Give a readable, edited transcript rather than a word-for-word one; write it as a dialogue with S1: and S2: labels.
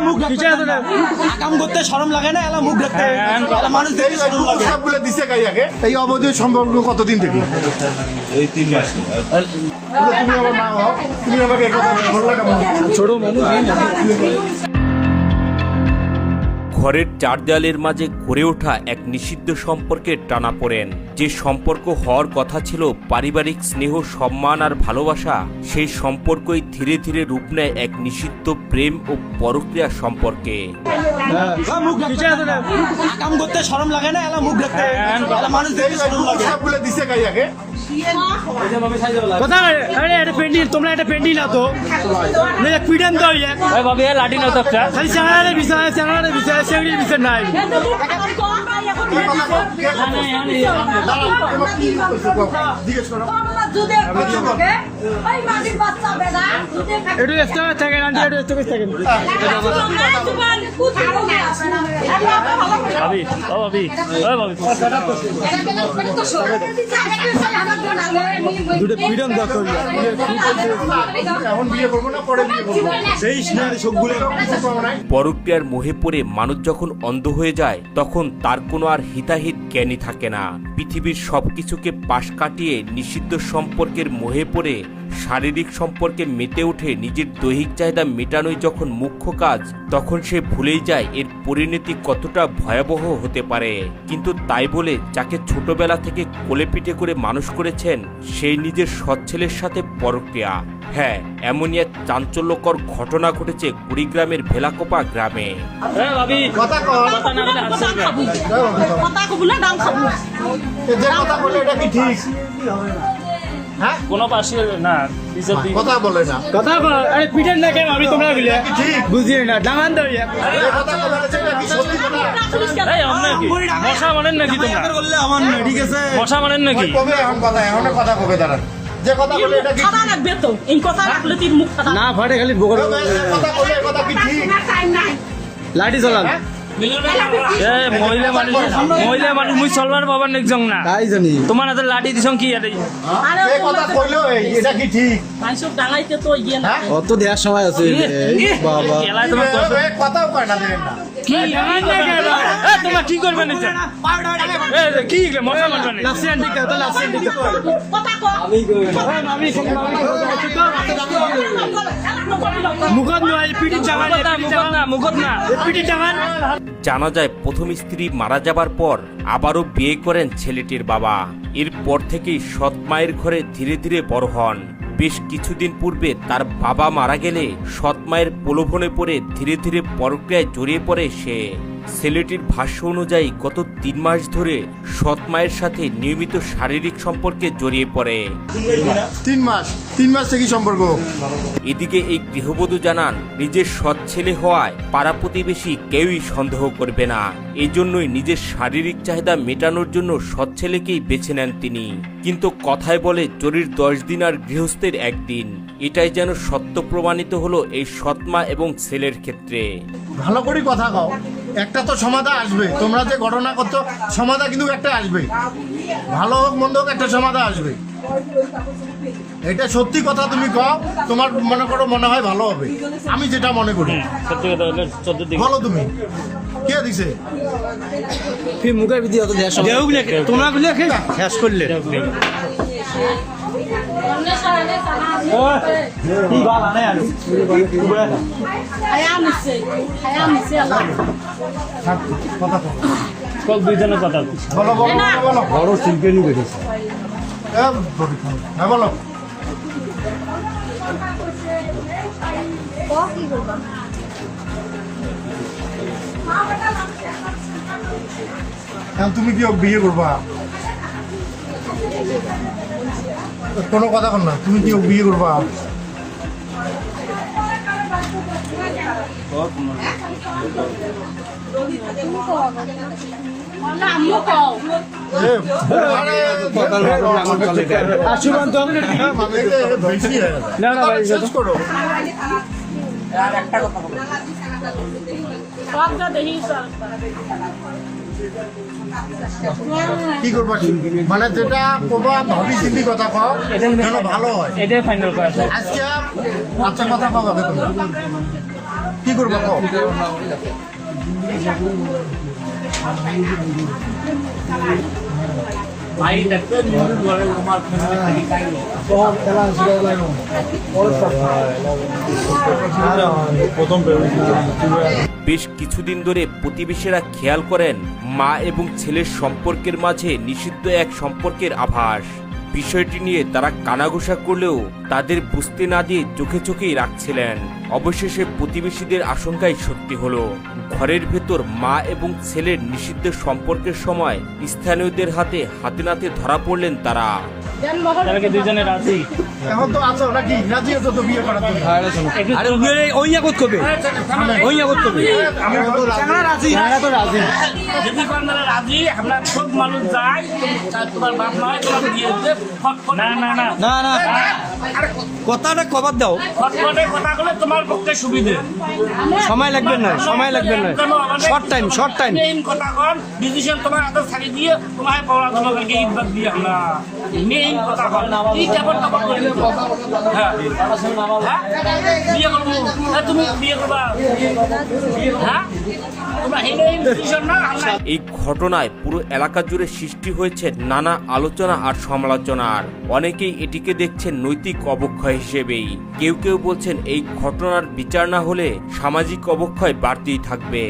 S1: মুখ কাম করতে শরম লাগে না, এলা মুখ দেখতে মানুষ দেখতে শরম লাগে।
S2: সবগুলো দিছে গাইয়াকে। এই অবৈধ সম্পর্ক কতদিন থেকে?
S3: এই 3 মাস।
S2: তুমি আমার মা হও, তুমি আমাকে এই কথা বললা কেমন?
S1: ছোট মানুষ
S4: ঘরের চার দেয়ালের মাঝে গড়ে ওঠা এক নিষিদ্ধ সম্পর্কের টানাপোড়েন, যে সম্পর্ক হওয়ার কথা ছিল পারিবারিক স্নেহ, সম্মান আর ভালোবাসা, সেই সম্পর্কই ধীরে ধীরে রূপ নেয় এক নিষিদ্ধ প্রেম ও পরক্রিয়া সম্পর্কে।
S1: মুখ কাম করতে শরম লাগে না, এলা মুখ দেখতে মানুষ দেখতে শরম লাগে।
S2: সবগুলো দিছে গাইয়াকে।
S1: কথা আরে এটা পেন্ডিং, তোমরা এটা পেন্ডিং না তো না পিডান দাও ইয়া
S5: ওই বাবা লাঠি নাও তো একটা
S1: খালি চাঙারে বিষয় সেগুলি বিষয় নাই।
S2: জিজ্ঞেস করো।
S1: একটু এক্সট্রা থাকে না, একটু এক্সট্রা থাকে না।
S5: ভাবি ও ভাবি ও ভাবি
S1: দুটো পিডান দাও তো
S2: এখন বিয়ে করবো না পরে বিয়ে করবো?
S1: সেই সিনারি সবগুলো
S4: পরক্রিয়ার মোহে পড়ে মানুষ যখন অন্ধ হয়ে যায়, তখন তার কোনো আর হিতাহিত জ্ঞানই থাকে না। পৃথিবীর সবকিছুকে পাশ কাটিয়ে নিষিদ্ধ সম্পর্কের মোহে পড়ে শারীরিক সম্পর্কে মেতে উঠে নিজের দৈহিক চাহিদা মেটানোই যখন মুখ্য কাজ, তখন সে ভুলেই যায় এর পরিণতি কতটা ভয়াবহ হতে পারে। কিন্তু তাই বলে যাকে ছোটবেলা থেকে কোলে পিঠে করে মানুষ করেছেন, সেই নিজের সৎ ছেলের সাথে পরক্রিয়া। হ্যাঁ, এমনই এক চাঞ্চল্যকর ঘটনা ঘটেছে কুড়িগ্রামের ভেলাকোপা গ্রামে।
S5: ভাবি
S2: কথা কর।
S5: কথা না বলে হাসছেন কেন?
S2: যে কথা বলে এটা কি ঠিক? হ্যাঁ,
S5: কোনো পাশে না বিজেপি দি
S2: কথা বলে না।
S1: কথা আরে পিডান না কেন আমি তোমরা বলে
S2: ঠিক
S1: বুঝিয়ে না ডাঙান দাও ইয়া
S2: যে কথা বলেছে এটা কি সত্যি কথা?
S5: এই আমরা কি মশা মানেন নাকি তোমরা?
S1: করলে আমার না, ঠিক আছে
S5: মশা মানেন নাকি?
S2: কবে এখন কথা, এখন কথা কবে দাঁড়ান? যে কথা বলে এটা কি ঠিক?
S1: না ফাটে খালি বকর
S2: যে কথা বলে এই কথা কি ঠিক?
S1: লাঠি চালান
S5: এ মহিলা মানুষ মুই চলবার বাবার নেকজং না
S1: তাই জানি
S5: তোমার হাতে লাঠি দিছং কি আরে
S2: যে কথা কইলো এটা কি ঠিক?
S1: অত দেওয়ার সময় আছে বাবা
S5: এলাই তোমার কষ্ট
S2: এই কথাও কয় না দেন না।
S5: কি এ তোমরা কি করবে না এ কি মশা মারবে না
S1: লাসি আন্টি কা তো লাসি আন্টি কা মুখত নয় পিটি চাঙান
S5: মুখত না
S1: পিটি চাঙান।
S4: জানা যায় প্রথম স্ত্রী মারা যাবার পর আবারও বিয়ে করেন ছেলেটির বাবা। এরপর থেকেই সৎ মায়ের ঘরে ধীরে ধীরে বড় হন। বেশ কিছুদিন পূর্বে তার বাবা মারা গেলে সৎ মায়ের প্রলোভনে পড়ে ধীরে ধীরে পরক্রিয়ায় জড়িয়ে পড়ে সে। ছেলেটির ভাষ্য অনুযায়ী গত 3 মাস ধরে সৎ মায়ের সাথে নিয়মিত শারীরিক সম্পর্কে জড়িয়ে পড়ে।
S2: 3 মাস থেকে সম্পর্ক।
S4: এদিকে এই গৃহবধূ জানান, নিজের সৎ ছেলে হওয়ায় পাড়া প্রতিবেশী কেউই সন্দেহ করবে না। এই জন্যই নিজের শারীরিক চাহিদা মেটানোর জন্য সৎ ছেলেকেই বেছে নেন তিনি। কিন্তু কথায় বলে চোরের 10 দিন আর গৃহস্থের 1 দিন। এটাই যেন সত্য প্রমাণিত হলো এই সৎমা এবং ছেলের ক্ষেত্রে।
S2: ভালো করে কথা কও, একটা তো সমাধান আসবে। তোমরা যে ঘটনা করছো সমাধান কিন্তু একটা আসবে, ভালো হোক মন্দ হোক একটা সমাধান আসবে। এটা সত্যি কথা তুমি কও, তোমার মনে করো মনে হয় ভালো হবে, আমি যেটা মনে করি।
S5: সত্যি কথা বলে 14 দিন
S2: বলো তুমি কে দিছে?
S1: ফির মুখের ভিতরে অত দেওয়ার সময় তোমরা গুলো শেষ করলে
S5: কল দুইজনের কথা
S2: বলো বলো বলো
S1: বড় শিল্পী বেরিয়েছে।
S2: হ্যাঁ বলো। তুমি কি বিয়ে করবা? কোনো কথা কর না, তুমি কি বিয়ে করবা? কি করবা? মানে যেটা করবা ভাবি চিন্তি কথা কও, যেন ভালো হয়।
S5: এটাই ফাইনাল করা আছে।
S2: আজকে আচ্ছা কথা কও, কি কি করবো কও?
S4: বেশ কিছুদিন ধরে প্রতিবেশীরা খেয়াল করেন মা এবং ছেলের সম্পর্কের মাঝে নিষিদ্ধ এক সম্পর্কের আভাস। বিষয়টি নিয়ে তারা কানাঘুষা করলেও তাদের বুঝতে না দিয়ে চোখে চোখেই রাখছিলেন। অবশেষে প্রতিবেশীদের আশঙ্কাই সত্যি হলো। ঘরের ভেতর মা এবং ছেলের নিষিদ্ধ সম্পর্কের সময় স্থানীয়দের হাতে হাতে নাতে ধরা পড়লেন তারা।
S5: তাহলে কি দুইজনে রাজি?
S2: এখন তো আছো নাকি? রাজি আছো তো বিয়ে করার জন্য?
S1: আরে ওই ইয়াকত করবে ওই ইয়াকত করবে রাজি তো রাজি
S6: যদি আপনারা রাজি, আমরা সব মানুষ যাই, তোমার বাপ নয় তোমাকে দিয়ে দিতে ফটফট
S5: না না না
S1: না না কথাটা কবার দাও
S6: ফটফটে কথা বলে তোমার পক্ষে সুবিধে।
S1: সময় লাগবে না শর্ট টাইম
S6: মেইন কথা কন, ডিসিশন তোমার হাতে ছাড়ি দিয়ে তোমার পড়া তোমাকে ইজ্জত দিয়ে আমরা মেইন কথা কন কি কেমন কথা বলি। হ্যাঁ বিয়ে করবো, তুমি বিয়ে করবা? হ্যাঁ তোমরা এই ডিসিশন না আমরা।
S4: এই ঘটনায় পুরো এলাকা জুড়ে সৃষ্টি হয়েছে নানা আলোচনা আর সমালোচনার। অনেকেই এটিকে দেখছেন নৈতিক অবক্ষয় হিসেবেই। কেউ কেউ বলছেন এই ঘটনার বিচার না হলে সামাজিক অবক্ষয় বাড়তেই থাকবে।